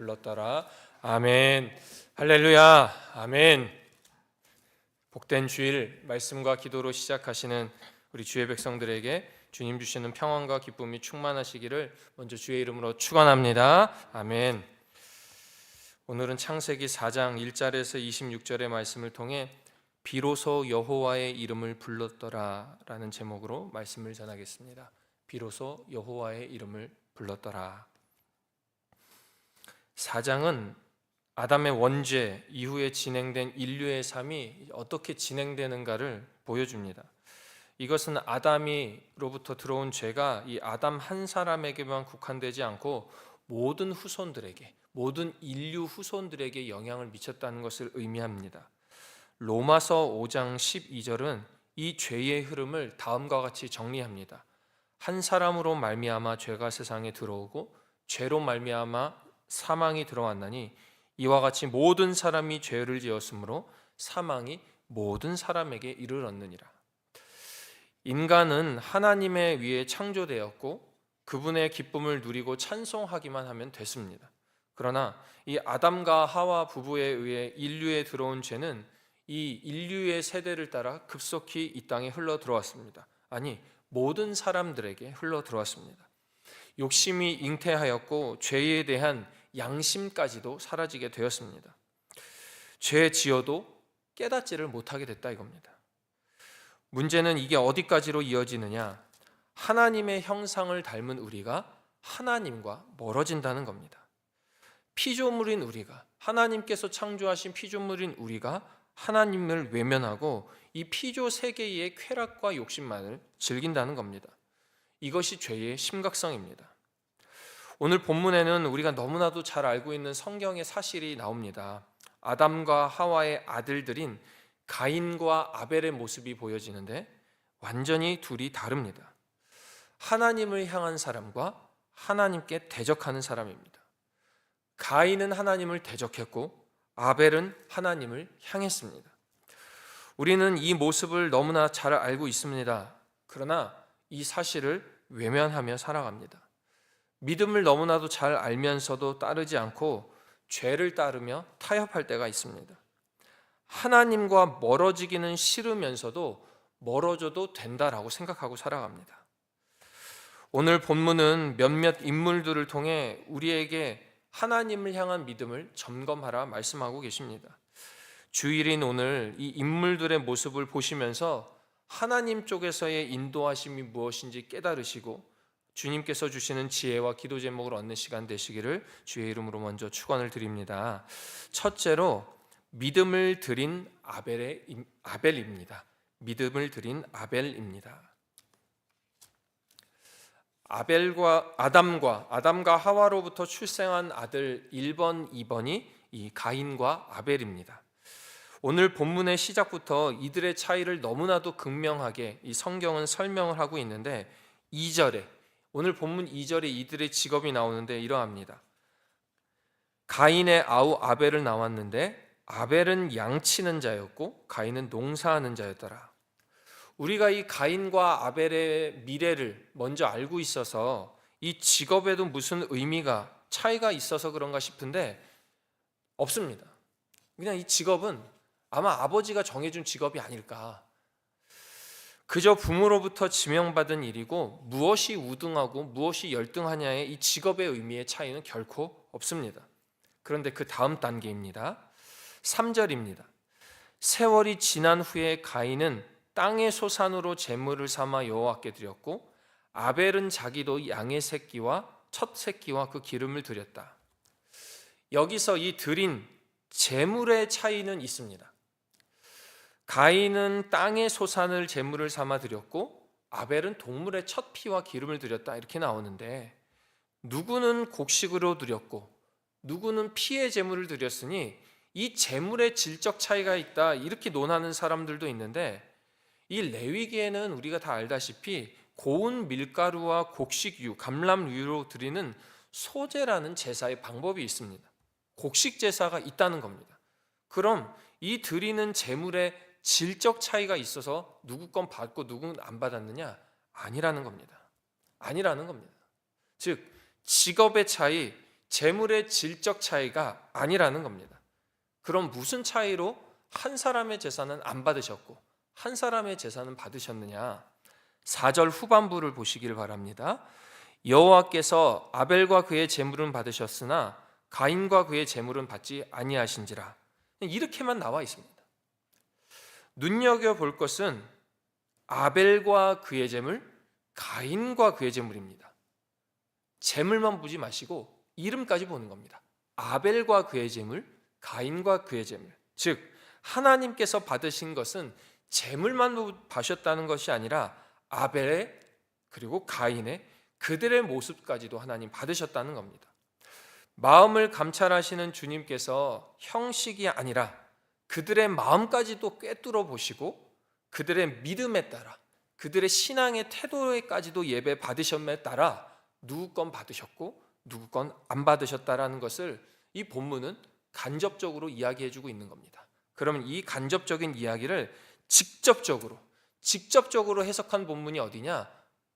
불렀더라. 아멘. 할렐루야. 아멘. 복된 주일 말씀과 기도로 시작하시는 우리 주의 백성들에게 주님 주시는 평안과 기쁨이 충만하시기를 먼저 주의 이름으로 축원합니다. 아멘. 오늘은 창세기 4장 1절에서 26절의 말씀을 통해 비로소 여호와의 이름을 불렀더라 라는 제목으로 말씀을 전하겠습니다. 비로소 여호와의 이름을 불렀더라. 4장은 아담의 원죄 이후에 진행된 인류의 삶이 어떻게 진행되는가를 보여줍니다. 이것은 아담이로부터 들어온 죄가 이 아담 한 사람에게만 국한되지 않고 모든 후손들에게, 모든 인류 후손들에게 영향을 미쳤다는 것을 의미합니다. 로마서 5장 12절은 이 죄의 흐름을 다음과 같이 정리합니다. 한 사람으로 말미암아 죄가 세상에 들어오고 죄로 말미암아 사망이 들어왔나니 이와 같이 모든 사람이 죄를 지었으므로 사망이 모든 사람에게 이르렀느니라. 인간은 하나님에 의해 창조되었고 그분의 기쁨을 누리고 찬송하기만 하면 됐습니다. 그러나 이 아담과 하와 부부에 의해 인류에 들어온 죄는 이 인류의 세대를 따라 급속히 이 땅에 흘러 들어왔습니다. 아니, 모든 사람들에게 흘러 들어왔습니다. 욕심이 잉태하였고 죄에 대한 양심까지도 사라지게 되었습니다. 죄 지어도 깨닫지를 못하게 됐다 이겁니다. 문제는 이게 어디까지로 이어지느냐? 하나님의 형상을 닮은 우리가 하나님과 멀어진다는 겁니다. 피조물인 우리가, 하나님께서 창조하신 피조물인 우리가 하나님을 외면하고 이 피조 세계의 쾌락과 욕심만을 즐긴다는 겁니다. 이것이 죄의 심각성입니다. 오늘 본문에는 우리가 너무나도 잘 알고 있는 성경의 사실이 나옵니다. 아담과 하와의 아들들인 가인과 아벨의 모습이 보여지는데 완전히 둘이 다릅니다. 하나님을 향한 사람과 하나님께 대적하는 사람입니다. 가인은 하나님을 대적했고 아벨은 하나님을 향했습니다. 우리는 이 모습을 너무나 잘 알고 있습니다. 그러나 이 사실을 외면하며 살아갑니다. 믿음을 너무나도 잘 알면서도 따르지 않고 죄를 따르며 타협할 때가 있습니다. 하나님과 멀어지기는 싫으면서도 멀어져도 된다라고 생각하고 살아갑니다. 오늘 본문은 몇몇 인물들을 통해 우리에게 하나님을 향한 믿음을 점검하라 말씀하고 계십니다. 주일인 오늘 이 인물들의 모습을 보시면서 하나님 쪽에서의 인도하심이 무엇인지 깨달으시고 주님께서 주시는 지혜와 기도 제목을 얻는 시간 되시기를 주의 이름으로 먼저 축원을 드립니다. 첫째로 믿음을 드린 아벨입니다. 믿음을 드린 아벨입니다. 아담과 하와로부터 출생한 아들 1번, 2번이 이 가인과 아벨입니다. 오늘 본문의 시작부터 이들의 차이를 너무나도 극명하게 이 성경은 설명을 하고 있는데 2절에 오늘 본문 2절에 이들의 직업이 나오는데 이러합니다. 가인의 아우 아벨을 나왔는데 아벨은 양치는 자였고 가인은 농사하는 자였더라. 우리가 이 가인과 아벨의 미래를 먼저 알고 있어서 이 직업에도 무슨 의미가 차이가 있어서 그런가 싶은데 없습니다. 그냥 이 직업은 아마 아버지가 정해준 직업이 아닐까. 그저 부모로부터 지명받은 일이고 무엇이 우등하고 무엇이 열등하냐의 이 직업의 의미의 차이는 결코 없습니다. 그런데 그 다음 단계입니다. 3절입니다. 세월이 지난 후에 가인은 땅의 소산으로 제물을 삼아 여호와께 드렸고 아벨은 자기도 양의 새끼와 첫 새끼와 그 기름을 드렸다. 여기서 이 드린 제물의 차이는 있습니다. 가인은 땅의 소산을 제물을 삼아 드렸고 아벨은 동물의 첫 피와 기름을 드렸다 이렇게 나오는데 누구는 곡식으로 드렸고 누구는 피의 제물을 드렸으니 이 제물의 질적 차이가 있다 이렇게 논하는 사람들도 있는데 이 레위기에는 우리가 다 알다시피 고운 밀가루와 곡식유, 감람유로 드리는 소제라는 제사의 방법이 있습니다. 곡식 제사가 있다는 겁니다. 그럼 이 드리는 제물의 질적 차이가 있어서 누구 건 받고 누구는 안 받았느냐? 아니라는 겁니다. 아니라는 겁니다. 즉 직업의 차이, 재물의 질적 차이가 아니라는 겁니다. 그럼 무슨 차이로 한 사람의 재산은 안 받으셨고 한 사람의 재산은 받으셨느냐? 4절 후반부를 보시길 바랍니다. 여호와께서 아벨과 그의 재물은 받으셨으나 가인과 그의 재물은 받지 아니하신지라. 이렇게만 나와 있습니다. 눈여겨볼 것은 아벨과 그의 재물, 가인과 그의 재물입니다. 재물만 보지 마시고 이름까지 보는 겁니다. 아벨과 그의 재물, 가인과 그의 재물. 즉 하나님께서 받으신 것은 재물만 봐셨다는 것이 아니라 아벨의 그리고 가인의 그들의 모습까지도 하나님 받으셨다는 겁니다. 마음을 감찰하시는 주님께서 형식이 아니라 그들의 마음까지도 꿰뚫어 보시고 그들의 믿음에 따라 그들의 신앙의 태도에까지도 예배 받으셨음에 따라 누구 건 받으셨고 누구 건 안 받으셨다라는 것을 이 본문은 간접적으로 이야기해주고 있는 겁니다. 그러면 이 간접적인 이야기를 직접적으로 해석한 본문이 어디냐?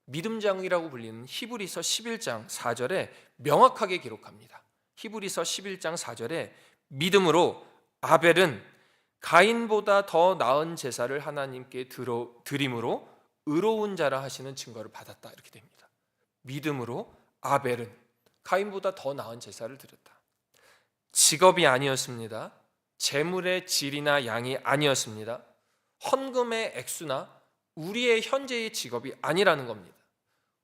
믿음장이라고 불리는 히브리서 11장 4절에 명확하게 기록합니다. 히브리서 11장 4절에 믿음으로 아벨은 가인보다 더 나은 제사를 하나님께 드림으로 의로운 자라 하시는 증거를 받았다, 이렇게 됩니다. 믿음으로 아벨은 가인보다 더 나은 제사를 드렸다. 직업이 아니었습니다. 재물의 질이나 양이 아니었습니다. 헌금의 액수나 우리의 현재의 직업이 아니라는 겁니다.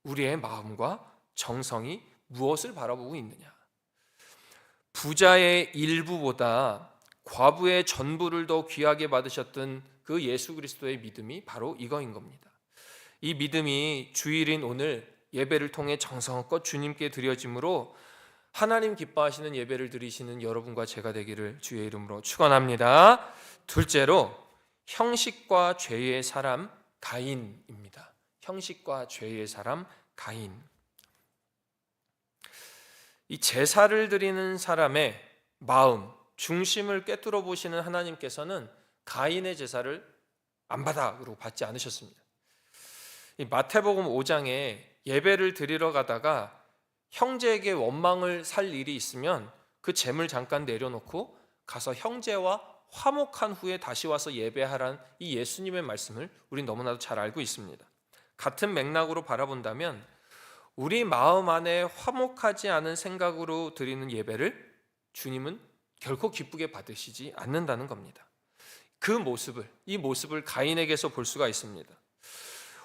우리의 마음과 정성이 무엇을 바라보고 있느냐? 부자의 일부보다 과부의 전부를 더 귀하게 받으셨던 그 예수 그리스도의 믿음이 바로 이거인 겁니다. 이 믿음이 주일인 오늘 예배를 통해 정성껏 주님께 드려짐으로 하나님 기뻐하시는 예배를 드리시는 여러분과 제가 되기를 주의 이름으로 축원합니다. 둘째로 형식과 죄의 사람 가인입니다. 형식과 죄의 사람 가인. 이 제사를 드리는 사람의 마음, 중심을 꿰뚫어 보시는 하나님께서는 가인의 제사를 안 받아 그러고 받지 않으셨습니다. 이 마태복음 5장에 예배를 드리러 가다가 형제에게 원망을 살 일이 있으면 그 재물 잠깐 내려놓고 가서 형제와 화목한 후에 다시 와서 예배하라는 이 예수님의 말씀을 우린 너무나도 잘 알고 있습니다. 같은 맥락으로 바라본다면 우리 마음 안에 화목하지 않은 생각으로 드리는 예배를 주님은 결코 기쁘게 받으시지 않는다는 겁니다. 이 모습을 가인에게서 볼 수가 있습니다.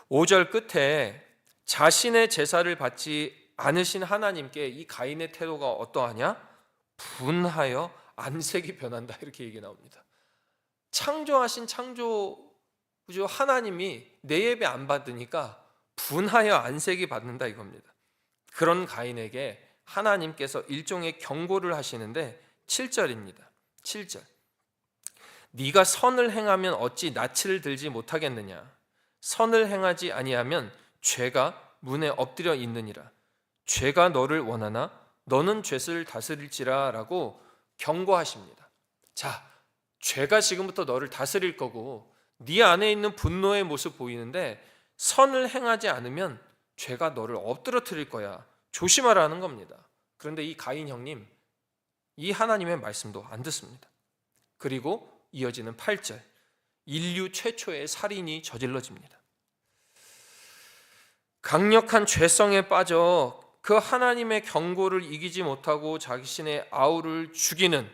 5절 끝에 자신의 제사를 받지 않으신 하나님께 이 가인의 태도가 어떠하냐? 분하여 안색이 변한다, 이렇게 얘기 나옵니다. 창조하신 창조주 하나님이 내 예배 안 받으니까 분하여 안색이 받는다 이겁니다. 그런 가인에게 하나님께서 일종의 경고를 하시는데 7절입니다. 7절. 네가 선을 행하면 어찌 낯을 들지 못하겠느냐? 선을 행하지 아니하면 죄가 문에 엎드려 있느니라. 죄가 너를 원하나 너는 죄를 다스릴지라 라고 경고하십니다. 자, 죄가 지금부터 너를 다스릴 거고 네 안에 있는 분노의 모습 보이는데 선을 행하지 않으면 죄가 너를 엎드러뜨릴 거야. 조심하라는 겁니다. 그런데 이 가인 형님, 이 하나님의 말씀도 안 듣습니다. 그리고 이어지는 8절, 인류 최초의 살인이 저질러집니다. 강력한 죄성에 빠져 그 하나님의 경고를 이기지 못하고 자신의 아우를 죽이는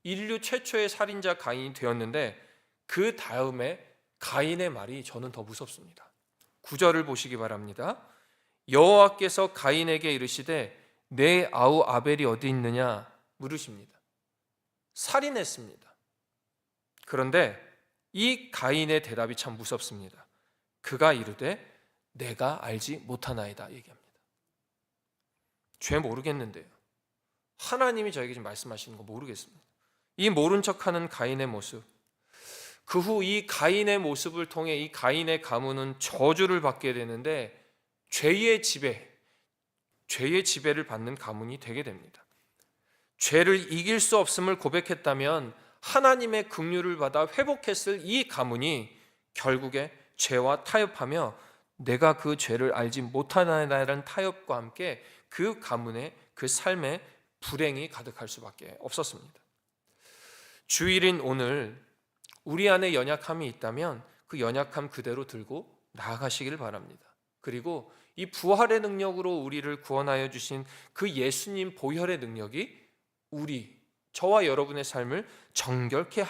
인류 최초의 살인자 가인이 되었는데 그 다음에 가인의 말이 저는 더 무섭습니다. 9절을 보시기 바랍니다. 여호와께서 가인에게 이르시되 내 아우 아벨이 어디 있느냐 물으십니다. 살인했습니다. 그런데 이 가인의 대답이 참 무섭습니다. 그가 이르되 내가 알지 못하나이다 얘기합니다. 죄 모르겠는데요. 하나님이 저에게 지금 말씀하시는 거 모르겠습니다. 이 모른 척하는 가인의 모습, 그 후 이 가인의 모습을 통해 이 가인의 가문은 저주를 받게 되는데 죄의 지배를 받는 가문이 되게 됩니다. 죄를 이길 수 없음을 고백했다면 하나님의 긍휼을 받아 회복했을 이 가문이 결국에 죄와 타협하며 내가 그 죄를 알지 못하나이라는 타협과 함께 그 가문의 그 삶의 불행이 가득할 수밖에 없었습니다. 주일인 오늘 우리 안에 연약함이 있다면 그 연약함 그대로 들고 나아가시길 바랍니다. 그리고 이 부활의 능력으로 우리를 구원하여 주신 그 예수님 보혈의 능력이 저와 여러분의 삶을 정결케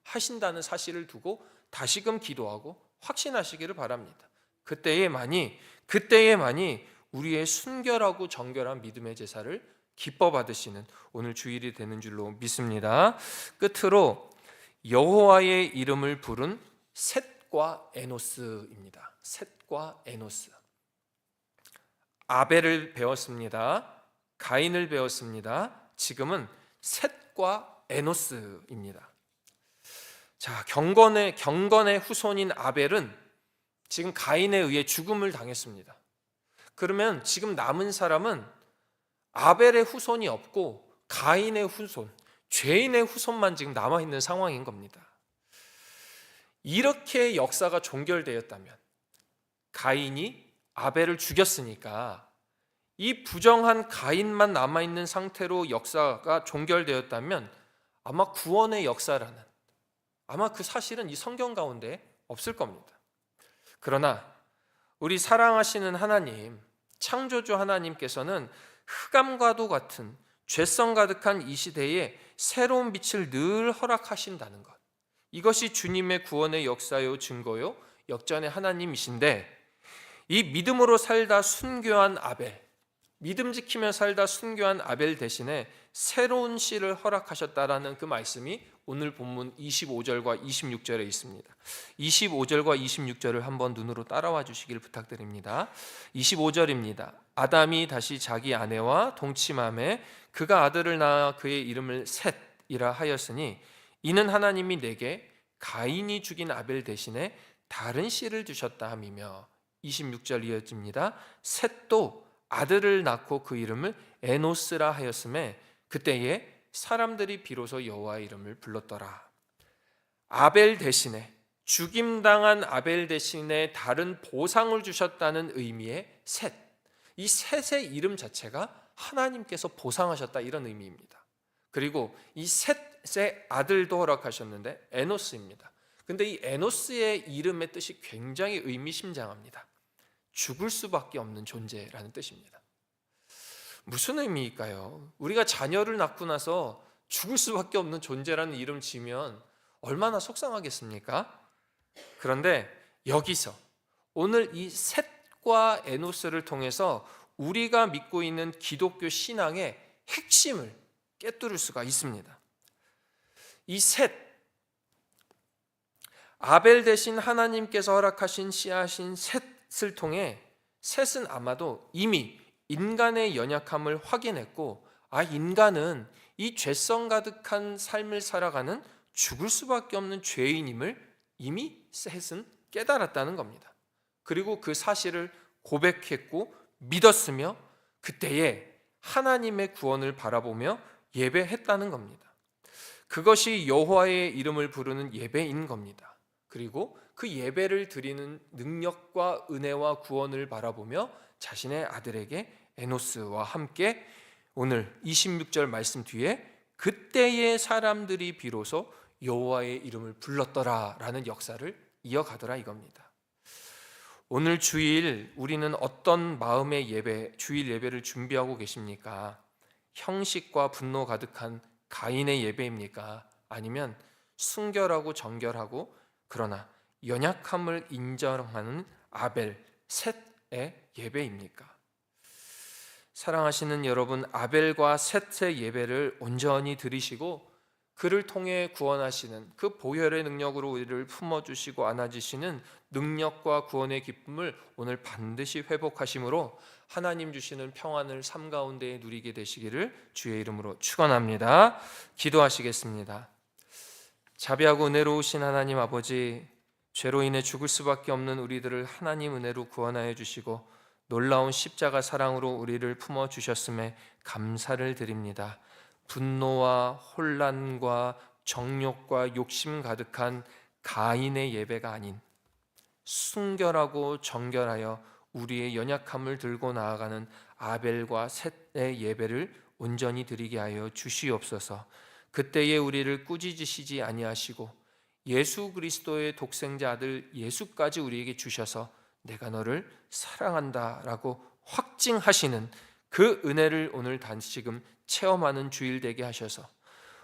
하신다는 사실을 두고 다시금 기도하고 확신하시기를 바랍니다. 그때에만이 우리의 순결하고 정결한 믿음의 제사를 기뻐 받으시는 오늘 주일이 되는 줄로 믿습니다. 끝으로 여호와의 이름을 부른 셋과 에노스입니다. 셋과 에노스. 아벨을 배웠습니다. 가인을 배웠습니다. 지금은 셋과 에노스입니다. 자, 경건의 후손인 아벨은 지금 가인에 의해 죽음을 당했습니다. 그러면 지금 남은 사람은 아벨의 후손이 없고 가인의 후손, 죄인의 후손만 지금 남아있는 상황인 겁니다. 이렇게 역사가 종결되었다면, 가인이 아벨을 죽였으니까 이 부정한 가인만 남아있는 상태로 역사가 종결되었다면 아마 구원의 역사라는, 아마 그 사실은 이 성경 가운데 없을 겁니다. 그러나 우리 사랑하시는 하나님, 창조주 하나님께서는 흑암과도 같은 죄성 가득한 이 시대에 새로운 빛을 늘 허락하신다는 것, 이것이 주님의 구원의 역사요 증거요 역전의 하나님이신데, 이 믿음으로 살다 순교한 아벨, 믿음 지키며 살다 순교한 아벨 대신에 새로운 씨를 허락하셨다라는 그 말씀이 오늘 본문 25절과 26절에 있습니다. 25절과 26절을 한번 눈으로 따라와 주시길 부탁드립니다. 25절입니다. 아담이 다시 자기 아내와 동침하매 그가 아들을 낳아 그의 이름을 셋이라 하였으니 이는 하나님이 내게 가인이 죽인 아벨 대신에 다른 씨를 주셨다 함이며, 26절 이어집니다. 셋도 아들을 낳고 그 이름을 에노스라 하였음에 그때에 사람들이 비로소 여호와의 이름을 불렀더라. 아벨 대신에, 죽임당한 아벨 대신에 다른 보상을 주셨다는 의미의 셋, 이 셋의 이름 자체가 하나님께서 보상하셨다, 이런 의미입니다. 그리고 이 셋의 아들도 허락하셨는데 에노스입니다. 근데 이 에노스의 이름의 뜻이 굉장히 의미심장합니다. 죽을 수밖에 없는 존재라는 뜻입니다. 무슨 의미일까요? 우리가 자녀를 낳고 나서 죽을 수밖에 없는 존재라는 이름 지면 얼마나 속상하겠습니까? 그런데 여기서 오늘 이 셋과 에노스를 통해서 우리가 믿고 있는 기독교 신앙의 핵심을 꿰뚫을 수가 있습니다. 이 셋, 아벨 대신 하나님께서 허락하신 씨앗인 셋을 통해, 셋은 아마도 이미 인간의 연약함을 확인했고, 인간은 이 죄성 가득한 삶을 살아가는 죽을 수밖에 없는 죄인임을 이미 셋은 깨달았다는 겁니다. 그리고 그 사실을 고백했고 믿었으며 그때에 하나님의 구원을 바라보며 예배했다는 겁니다. 그것이 여호와의 이름을 부르는 예배인 겁니다. 그리고 그 예배를 드리는 능력과 은혜와 구원을 바라보며 자신의 아들에게 에노스와 함께 오늘 26절 말씀 뒤에 그때의 사람들이 비로소 여호와의 이름을 불렀더라라는 역사를 이어가더라 이겁니다. 오늘 주일 우리는 어떤 마음의 예배, 주일 예배를 준비하고 계십니까? 형식과 분노 가득한 가인의 예배입니까? 아니면 순결하고 정결하고 그러나 연약함을 인정하는 아벨, 셋의 예배입니까? 사랑하시는 여러분, 아벨과 셋의 예배를 온전히 드리시고 그를 통해 구원하시는 그 보혈의 능력으로 우리를 품어주시고 안아주시는 능력과 구원의 기쁨을 오늘 반드시 회복하심으로 하나님 주시는 평안을 삶 가운데 누리게 되시기를 주의 이름으로 축원합니다. 기도하시겠습니다. 자비하고 은혜로우신 하나님 아버지, 죄로 인해 죽을 수밖에 없는 우리들을 하나님 은혜로 구원하여 주시고 놀라운 십자가 사랑으로 우리를 품어주셨음에 감사를 드립니다. 분노와 혼란과 정욕과 욕심 가득한 가인의 예배가 아닌 순결하고 정결하여 우리의 연약함을 들고 나아가는 아벨과 셋의 예배를 온전히 드리게 하여 주시옵소서. 그때에 우리를 꾸짖으시지 아니하시고 예수 그리스도의 독생자 아들 예수까지 우리에게 주셔서 내가 너를 사랑한다라고 확증하시는 그 은혜를 오늘 다시금 체험하는 주일 되게 하셔서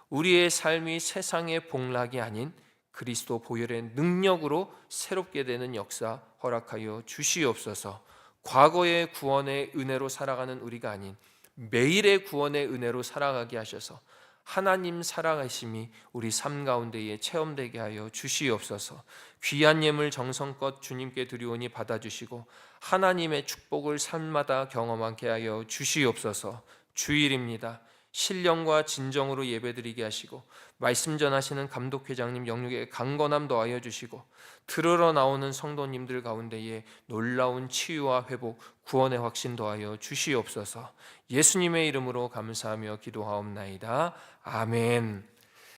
우리의 삶이 세상의 복락이 아닌 그리스도 보혈의 능력으로 새롭게 되는 역사 허락하여 주시옵소서. 과거의 구원의 은혜로 살아가는 우리가 아닌 매일의 구원의 은혜로 살아가게 하셔서 하나님 살아가심이 우리 삶 가운데에 체험되게 하여 주시옵소서. 귀한 예물 정성껏 주님께 드리오니 받아주시고 하나님의 축복을 삶마다 경험하게 하여 주시옵소서. 주일입니다. 신령과 진정으로 예배드리게 하시고 말씀 전하시는 감독회장님 영육에 강건함 더하여 주시고 들으러 나오는 성도님들 가운데에 놀라운 치유와 회복, 구원의 확신 더하여 주시옵소서. 예수님의 이름으로 감사하며 기도하옵나이다. 아멘.